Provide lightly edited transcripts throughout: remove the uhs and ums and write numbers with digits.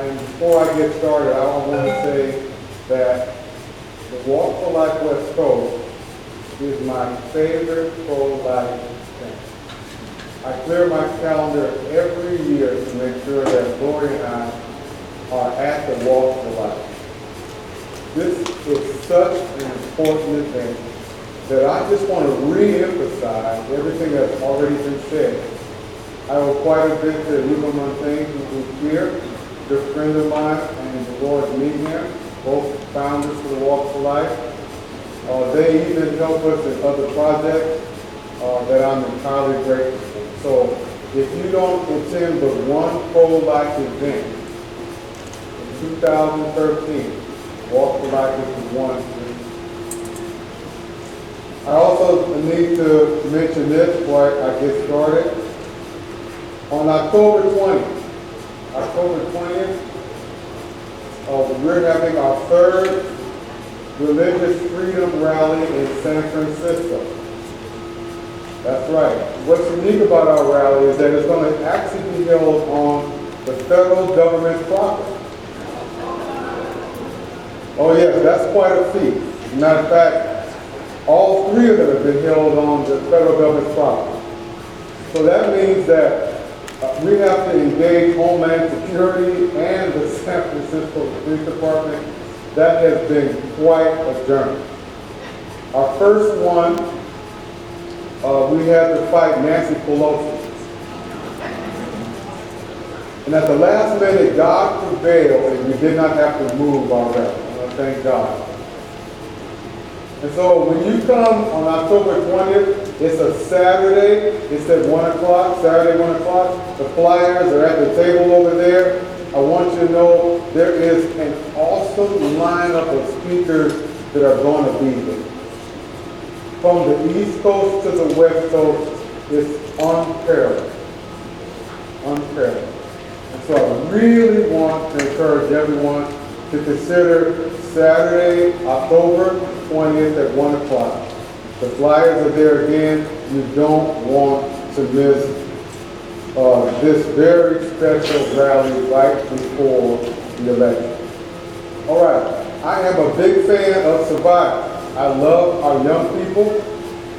And before I get started, I want to say that the Walk for Life West Coast is my favorite pro-life thing. I clear my calendar every year to make sure that Lori and I are at the Walk for Life. This is such an important event that I just want to re-emphasize everything that's already been said. I owe quite a bit to Eva Montaigne, who's here, a good friend of mine, and Dolores Meehan, both founders for the Walk for Life. They even help us in other projects that I'm entirely grateful for. So if you don't attend but one pro-life event in 2013, Walk for Life is the one. I also need to mention this before I get started. On October 20th, we're having our third Religious Freedom Rally in San Francisco. That's right. What's unique about our rally is that it's going to actually be held on the federal government's property. Oh yes, that's quite a feat. As a matter of fact, all three of them have been held on the federal government's property. So that means that we have to engage Homeland Security and the San Francisco Police Department. That has been quite a journey. Our first one, we had to fight Nancy Pelosi. And at the last minute, God prevailed and we did not have to move our rally. Thank God. And so when you come on October 20th, it's a Saturday, it's at 1 o'clock, Saturday 1 o'clock. The flyers are at the table over there. I want you to know there is an awesome lineup of speakers that are going to be there. From the East Coast to the West Coast, it's unparalleled. Unparalleled. And so I really want to encourage everyone to consider Saturday, October 20th at 1 o'clock. The flyers are there again. You don't want to miss this very special rally right before the election. All right, I am a big fan of Survivor. I love our young people.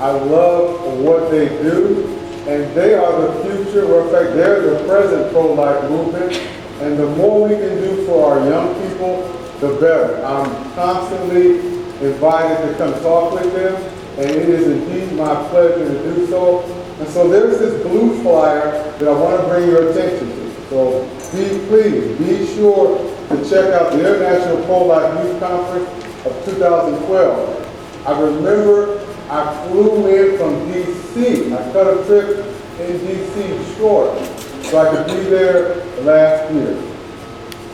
I love what they do, and they are the future. Well, in fact, they're the present pro-life movement, and the more we can do for our young people, the better. I'm constantly invited to come talk with them, and it is indeed my pleasure to do so. And so there's this blue flyer that I want to bring your attention to. So please be sure to check out the International Pro-Life Youth Conference of 2012. I remember I flew in from D.C. I cut a trip in D.C. short so I could be there last year.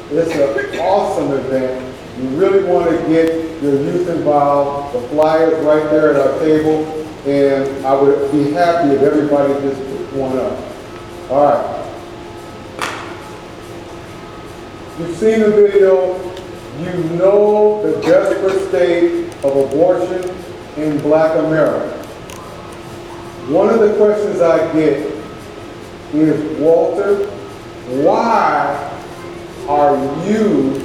It's an awesome event. You really want to get your youth involved. The flyers right there at our table, and I would be happy if everybody just put one up. All right. You've seen the video. You know the desperate state of abortion in Black America. One of the questions I get is, Walter, why are you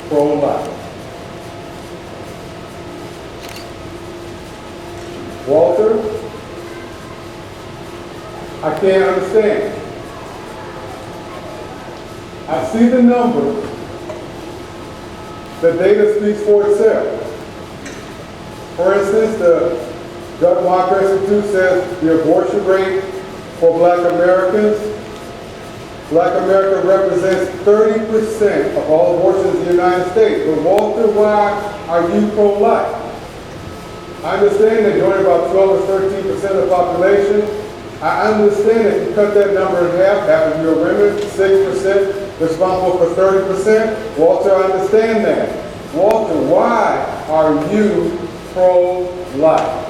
pro-life? Walter, I can't understand. I see the numbers. The data speaks for itself. For instance, the Drug Monitoring Institute says the abortion rate for Black Americans, Black America represents 30% of all abortions in the United States. But Walter, why are you pro-life? I understand that you're only about 12 or 13% of the population. I understand that you cut that number in half of your women, 6% responsible for 30%. Walter, I understand that. Walter, why are you pro-life?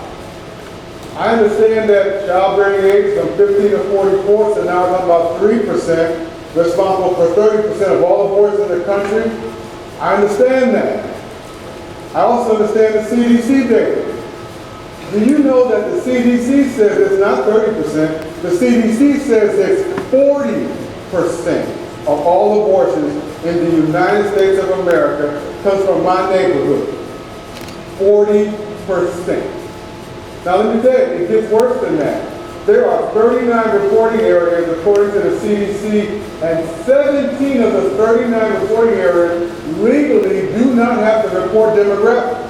I understand that childbearing age from 15 to 44, so now it's about 3%, responsible for 30% of all abortions in the country. I understand that. I also understand the CDC data. Do you know that the CDC says it's not 30%, the CDC says it's 40%. of all abortions in the United States of America comes from my neighborhood. 40%. Now let me tell you, it gets worse than that. There are 39 reporting areas according to the CDC, and 17 of the 39 reporting areas legally do not have to report demographics.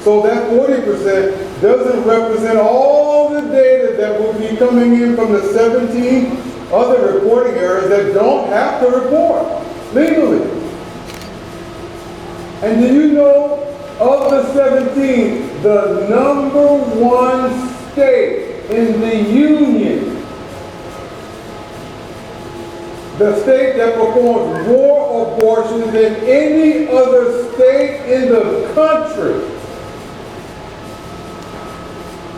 So that 40% doesn't represent all the data that will be coming in from the 17 other reporting areas that don't have to report legally. And do you know, of the 17, the number one state in the union, the state that performs more abortions than any other state in the country,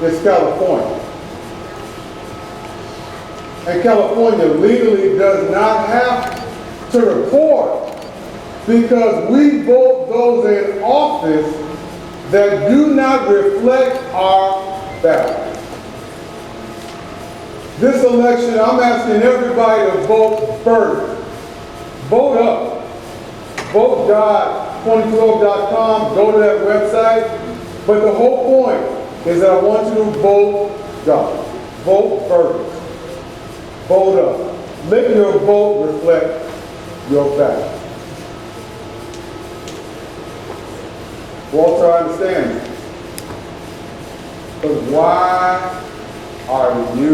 is California. And California legally does not have to report because we vote those in office that do not reflect our values. This election, I'm asking everybody to vote first. Vote up. Vote.2012.com. Go to that website. But the whole point is that I want you to vote God. Vote first. Vote up. Let your vote reflect your values. Walter, I understand. But why are you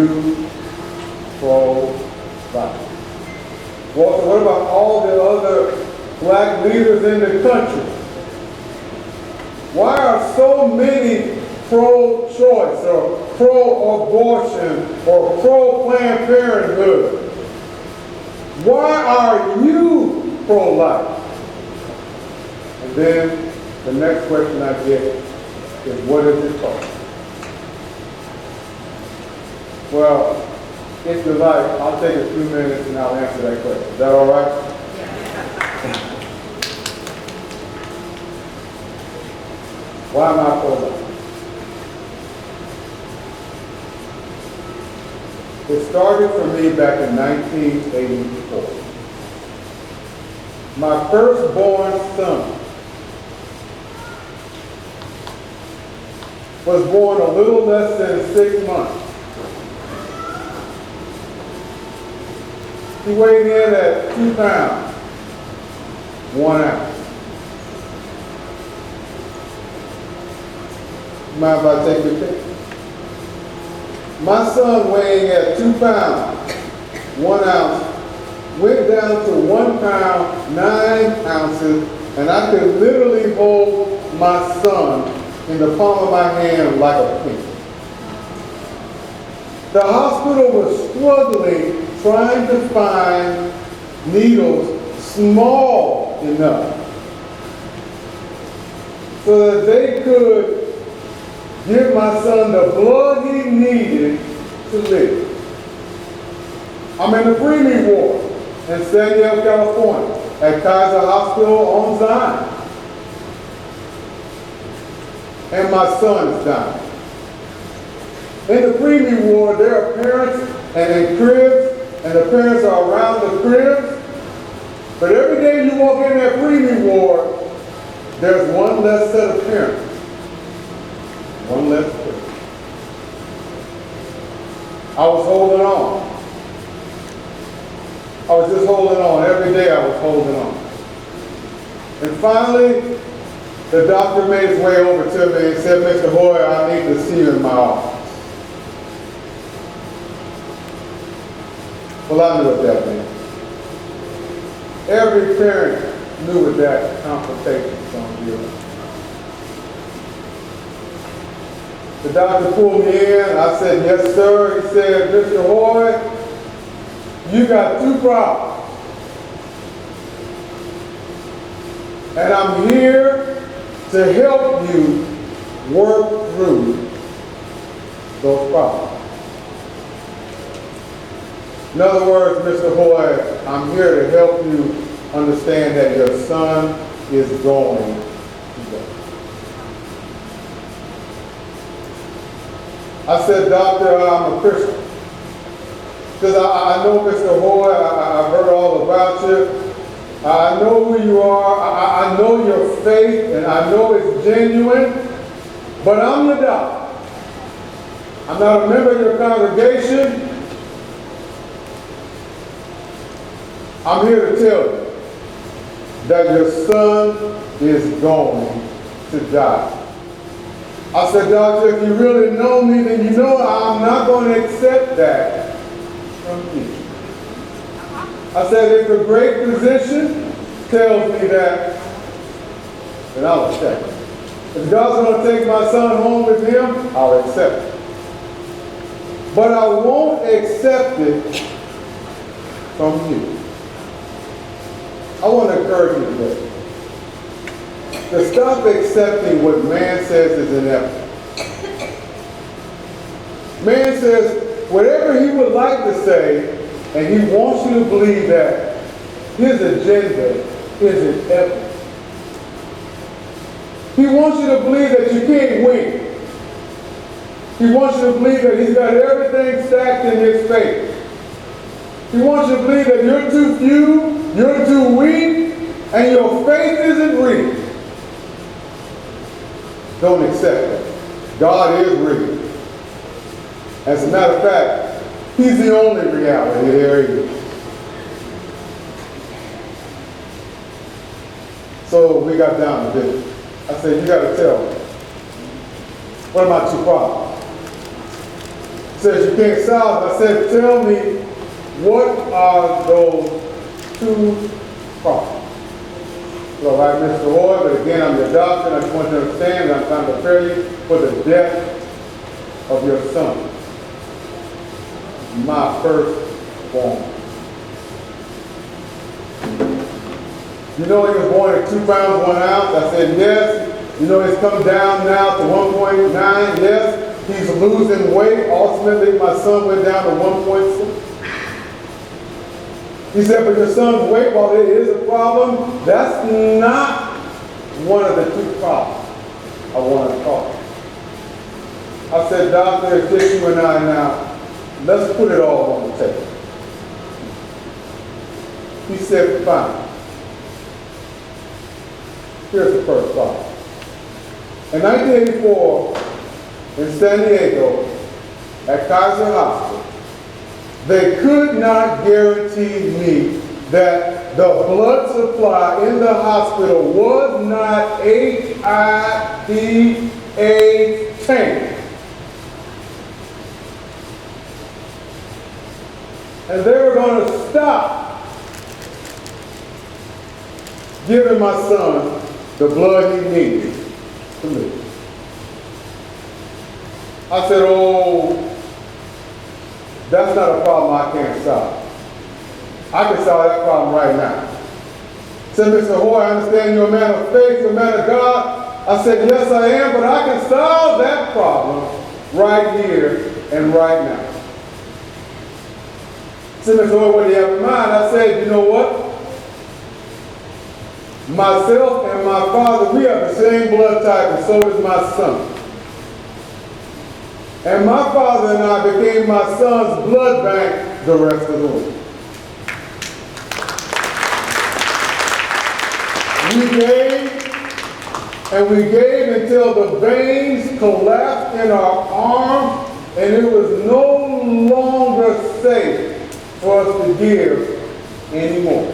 pro-life? Walter, what about all the other black leaders in the country? Why are so many pro-choice or pro-abortion or pro-Planned Parenthood? Why are you pro-life? And then the next question I get is, what does it cost? Well, if you like, I'll take a few minutes and I'll answer that question. Is that all right? Why am I pro-life? It started for me back in 1984. My firstborn son was born a little less than 6 months. He weighed in at 2 pounds, 1 ounce. Mind if I take your picture? My son, weighing at 2 pounds, 1 ounce, went down to 1 pound, 9 ounces, and I could literally hold my son in the palm of my hand like a pin. The hospital was struggling trying to find needles small enough so that they could give my son the blood he needed to live. I'm in the preemie ward in San Diego, California, at Kaiser Hospital on Zion. And my son is dying. In the preemie ward, there are parents and cribs, and the parents are around the cribs. But every day you walk in that preemie ward, there's one less set of parents. One less parent. I was holding on. I was just holding on. Every day I was holding on. And finally, the doctor made his way over to me and said, Mr. Hoye, I need to see you in my office. Well, I knew what that meant. Every parent knew what that consultation was going to be about. The doctor pulled me in. I said, yes, sir. He said, Mr. Hoye, you got 2 problems. And I'm here to help you work through those problems. In other words, Mr. Hoye, I'm here to help you understand that your son is going to go. I said, Doctor, I'm a Christian. Because I know Mr. Hoye, I've heard all about you. I know who you are. I know your faith, and I know it's genuine. But I'm your doctor. I'm not a member of your congregation. I'm here to tell you that your son is going to die. I said, doctor, if you really know me, then you know I'm not going to accept that from you. I said, if the great physician tells me that, then I'll accept it. If God's going to take my son home with him, I'll accept it. But I won't accept it from you. I want to encourage you today to stop accepting what man says is inevitable. Man says whatever he would like to say, and he wants you to believe that his agenda is inevitable. He wants you to believe that you can't win. He wants you to believe that he's got everything stacked in his favor. He wants you to believe that you're too few, you're too weak, and your faith isn't real. Don't accept it. God is real. As a matter of fact, he's the only reality there is. So we got down to this. I said, you got to tell me, what are my two problems? He says, you can't solve it. I said, tell me, what are those two problems? So I like Mr. Hoye, but again, I'm your doctor, and I just want you to understand that I'm trying to prepare you for the death of your son, my firstborn. You know he was born at 2 pounds, 1 ounce? I said, yes. You know he's come down now to 1.9? Yes. He's losing weight. Ultimately, my son went down to 1.6. He said, but your son's weight, while it is a problem, that's not one of the two problems I want to talk. I said, doctor, it's just you and I now. Let's put it all on the table. He said, fine. Here's the first problem. In 1984, in San Diego, at XIII Hospital, they could not guarantee me that the blood supply in the hospital was not HIV AIDS tainted. And they were going to stop giving my son the blood he needed to live. I said, oh, that's not a problem I can't solve. I can solve that problem right now. I said, Mr. Hoye, I understand you're a man of faith, you're a man of God. I said, yes, I am, but I can solve that problem right here and right now. I said, Mr. Hoye, what do you have in mind? I said, you know what? Myself and my father, we have the same blood type, and so does my son. And my father and I became my son's blood bank the rest of the week. We gave until the veins collapsed in our arms, and it was no longer safe for us to give anymore.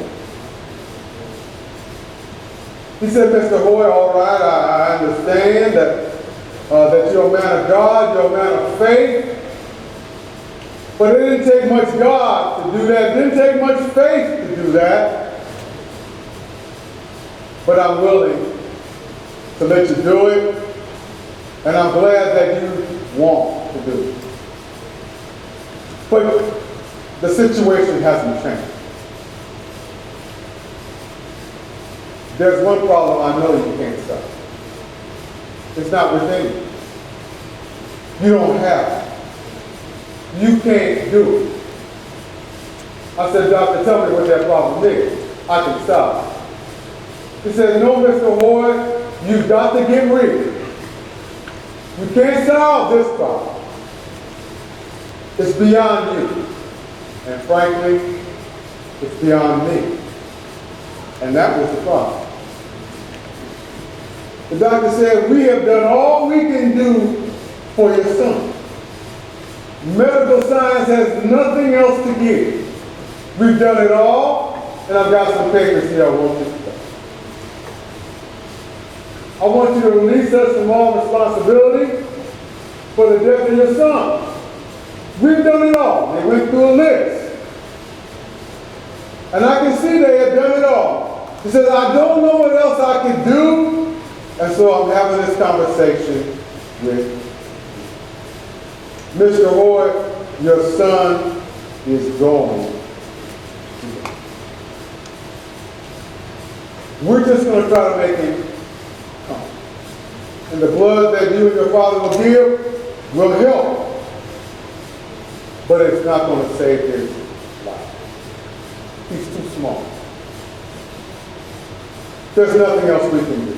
He said, Mr. Hoye, all right, I understand that you're a man of God, you're a man of faith. But it didn't take much God to do that. It didn't take much faith to do that. But I'm willing to let you do it. And I'm glad that you want to do it. But the situation hasn't changed. There's one problem I know you can't solve. It's not within you. You don't have it. You can't do it. I said, doctor, tell me what that problem is. I can solve it. He said, no, Mr. Hoye, you've got to get real. You can't solve this problem. It's beyond you. And frankly, it's beyond me. And that was the problem. The doctor said, we have done all we can do for your son. Medical science has nothing else to give. We've done it all, and I've got some papers here I want you to see. I want you to release us from all responsibility for the death of your son. We've done it all. They went through a list. And I can see they had done it all. He says, I don't know what else I can do. And so I'm having this conversation with Mr. Hoye, your son is going. We're just going to try to make him come. And the blood that you and your father will give will help. But it's not going to save his life. He's too small. There's nothing else we can do.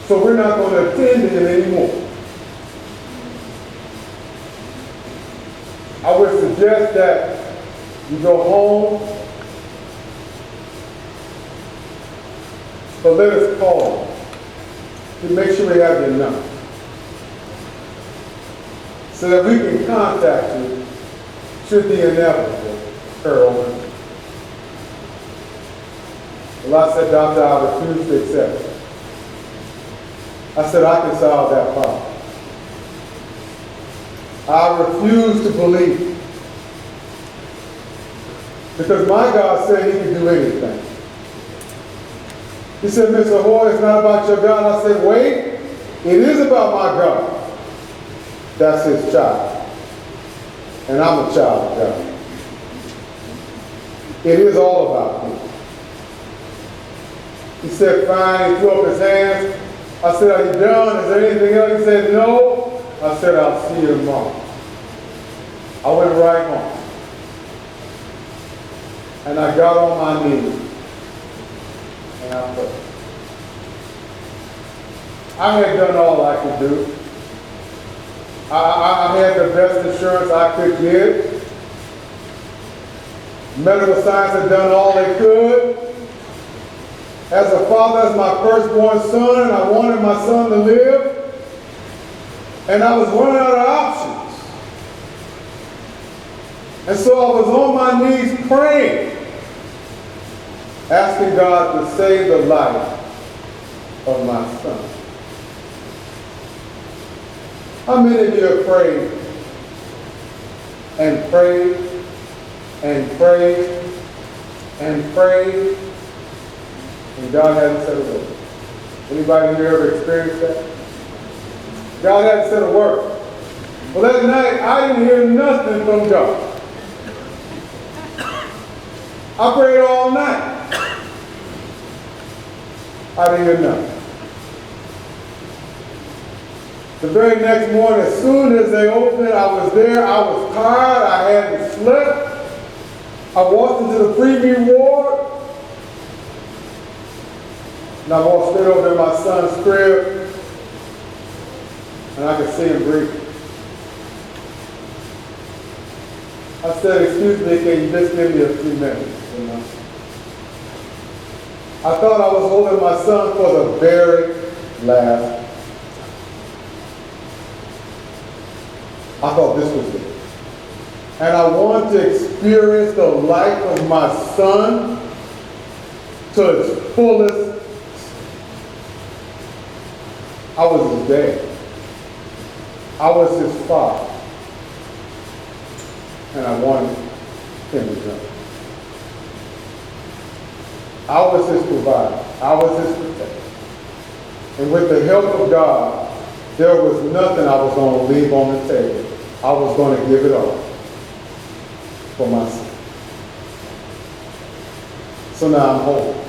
So we're not going to attend to him anymore. I would suggest that you go home, but let us call him to make sure we have your number, so that we can contact you should the inevitable occur over. Well, I said, Doctor, I refuse to accept it. I said, I can solve that problem. I refuse to believe. Because my God said he can do anything. He said, Mr. Hoye, it's not about your God. I said, wait, it is about my God. That's his child. And I'm a child of God. It is all about me. He said, fine. He threw up his hands. I said, are you done? Is there anything else? He said, no. I said, I'll see you tomorrow. I went right home. And I got on my knees. And I prayed. I had done all I could do. I had the best insurance I could get. Medical science had done all they could. As a father, as my firstborn son, and I wanted my son to live. And I was running out of options. And so I was on my knees praying, asking God to save the life of my son. How many of you have prayed and prayed and prayed and prayed and God hadn't said a word? Anybody here ever experienced that? God hadn't said a word. Well, that night I didn't hear nothing from God. I prayed all night. I didn't hear nothing. The very next morning, as soon as they opened, I was there. I was tired. I hadn't slept. I walked into the preview ward. And I walked straight over to my son's crib. And I could see him breathing. I said, excuse me, can you just give me a few minutes? You know? I thought I was holding my son for the very last. I thought this was it. And I wanted to experience the life of my son to its fullest. I was his dad. I was his father. And I wanted him to go. I was his provider. I was his protector. And with the help of God, there was nothing I was going to leave on the table. I was going to give it all for my son. So now I'm holding.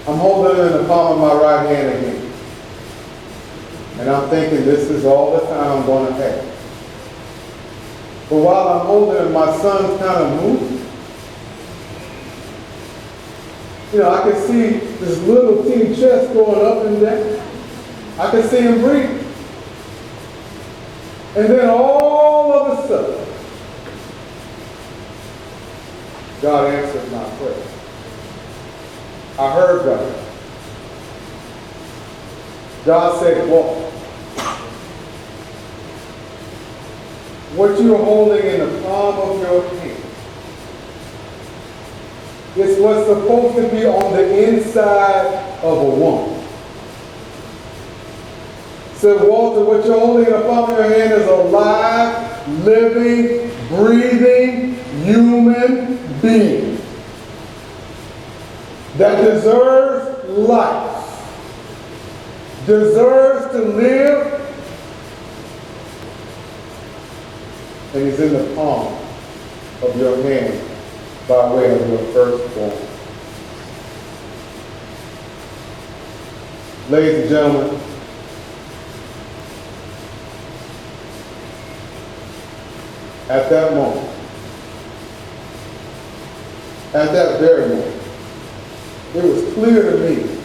I'm holding it in the palm of my right hand again. And I'm thinking this is all the time I'm going to have. But while I'm holding it, my son's kind of moving. You know, I can see this little teeny chest going up and down. I can see him breathe. And then all of a sudden, God answered my prayer. I heard God. God said, walk. What you're holding in the palm of your hand is what's supposed to be on the inside of a woman. Said, Walter, what you're holding in the palm of your hand is a live, living, breathing human being that deserves life, deserves to live, and is in the palm of your hand by way of your firstborn. Ladies and gentlemen, at that moment, at that very moment, it was clear to me,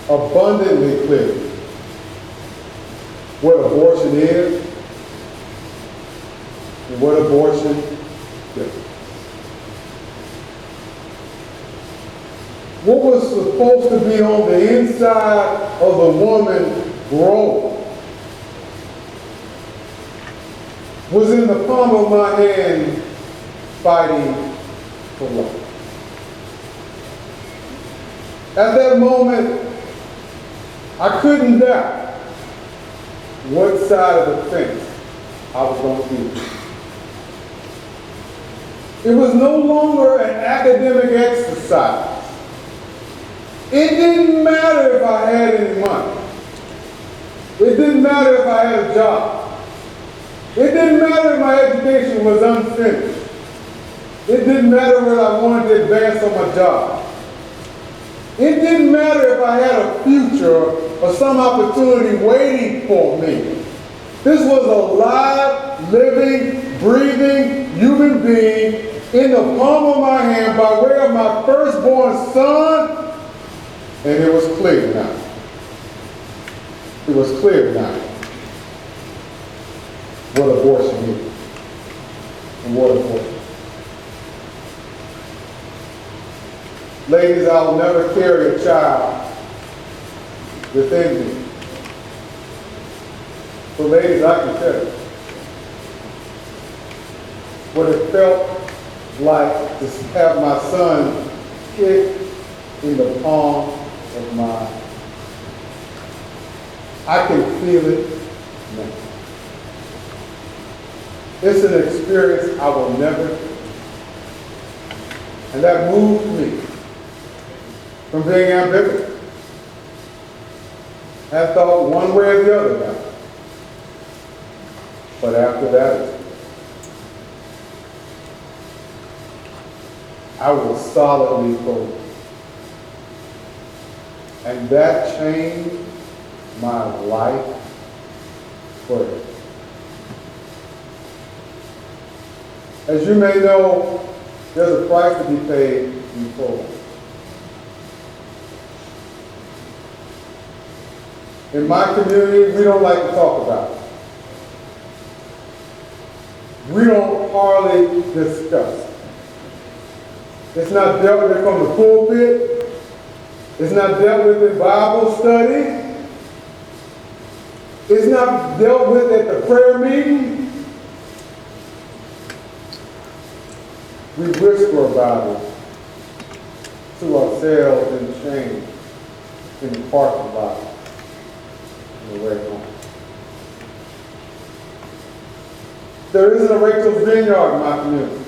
abundantly clear, what abortion is and what abortion does. What was supposed to be on the inside of the woman growing was in the palm of my hand fighting for life. At that moment, I couldn't doubt what side of the fence I was going to be. It was no longer an academic exercise. It didn't matter if I had any money. It didn't matter if I had a job. It didn't matter if my education was unfinished. It didn't matter whether I wanted to advance on my job. It didn't matter if I had a future or some opportunity waiting for me. This was a live, living, breathing human being in the palm of my hand by way of my firstborn son, and it was clear now. It was clear now what abortion is and what abortion. Ladies, I will never carry a child within me. So ladies, I can tell you what it felt like to have my son kicked in the palm of my. I can feel it now. It's an experience I will never forget. And that moved me from being ambivalent. I thought one way or the other now. But after that, I was solidly focused. And that changed my life forever. As you may know, there's a price to be paid in full. In my community, we don't like to talk about it. We don't hardly discuss it. It's not dealt with from the pulpit. It's not dealt with in Bible study. It's not dealt with at the prayer meeting. We whisper about it to ourselves in shame in the parking lot on the way home. There isn't a Rachel's Vineyard in my community.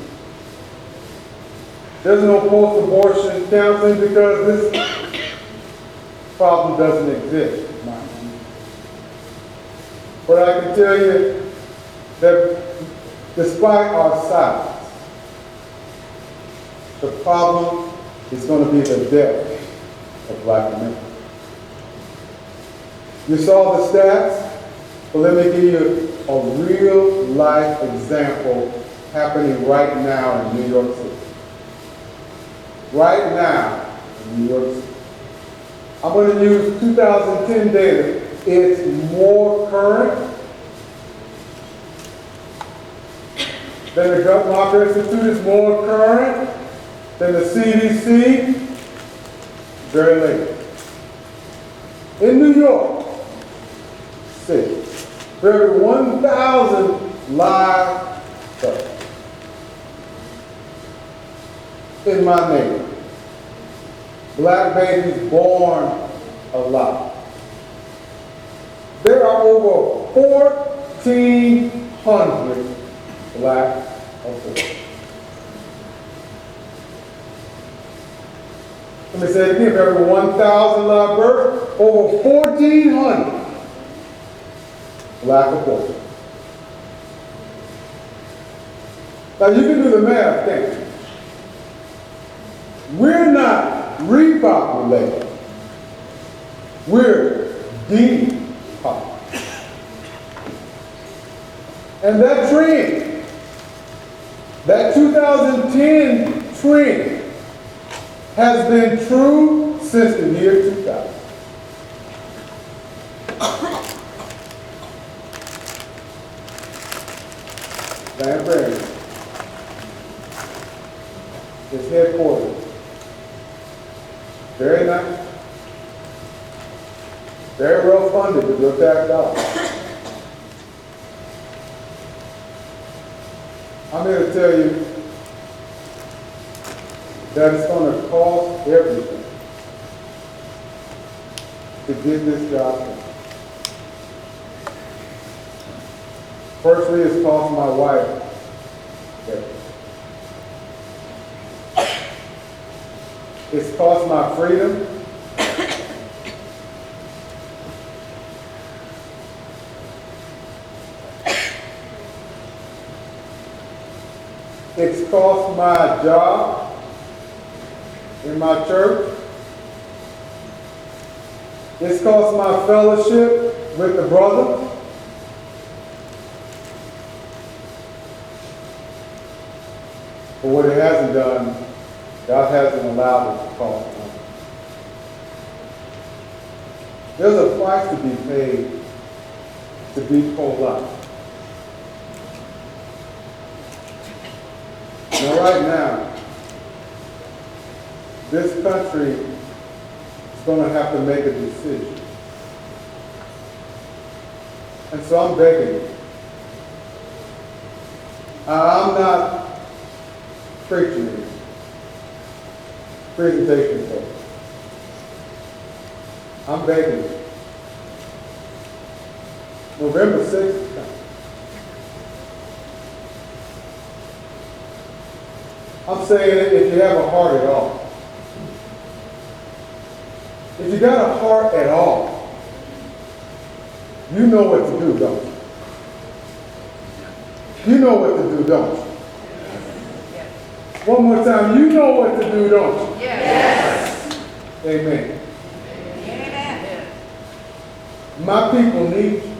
There's no post-abortion counseling because this problem doesn't exist in my community. But I can tell you that despite our silence, the problem is going to be the death of black men. You saw the stats, but let me give you a real life example happening right now in New York City. Right now in New York City. I'm going to use 2010 data it's more current than the Guttmacher Institute, is more current than the CDC, very late. In New York City, for every 1,000 live births in my neighborhood, black babies born alive, there are over 1,400 black abortions. Let me say it again, for every 1,000 live births, over 1,400 black abortions. Now you can do the math, can't you? We're not repopulating. We're depopulating. And that trend, that 2010 trend, has been true since the year 2000. San Fran is headquartered. Very nice. Very well funded with your tax dollars. I'm here to tell you that it's going to cost everything to get this job done. Firstly, it's cost my wife everything. It's cost my freedom. It's cost my job in my church. It's cost my fellowship with the brother. But what it hasn't done, God hasn't allowed it to cost money. There's a price to be paid to be pro-life. Now, right now, this country is going to have to make a decision. And so I'm begging you. I'm not preaching it. Presentation folks. I'm begging you. November 6th is coming. I'm saying if you have a heart at all. If you got a heart at all, you know what to do, don't you? You know what to do, don't you? One more time, you know what to do, don't you? Yes. Amen. Amen. My people need you.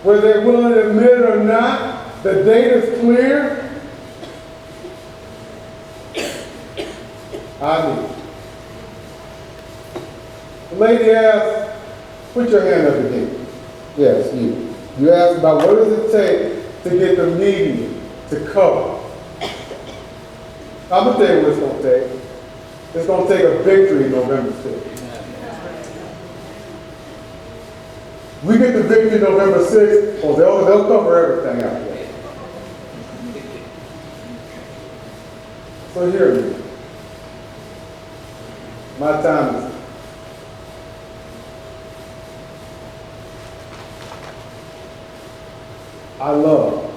Whether they're willing to admit it or not, the data's clear. I need you. The lady asked, put your hand up again. Yes, you. You asked about what does it take to get the media to cover. I'm going to tell you what it's going to take. It's going to take a victory November 6th. We get the victory November 6th, oh, they'll cover everything after that. So hear me. My time is up. I love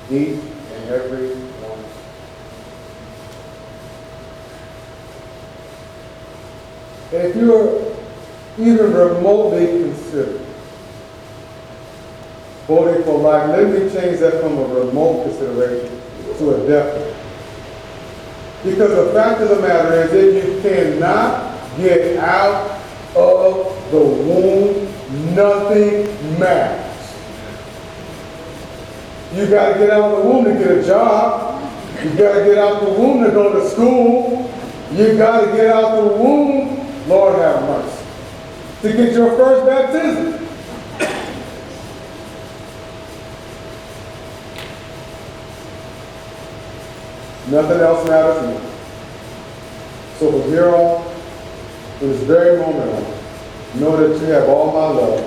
each and every one. And if you're even remotely considered voting for life, let me change that from a remote consideration to a definite. Because the fact of the matter is that you cannot get out of the womb, nothing matters. You got to get out of the womb to get a job. You got to get out the womb to go to school. You got to get out the womb. Lord have mercy. to get your first baptism. Nothing else matters to me. So from here on, in this very moment on, know that you have all my love,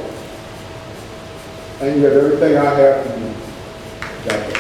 and you have everything I have to do. That's it.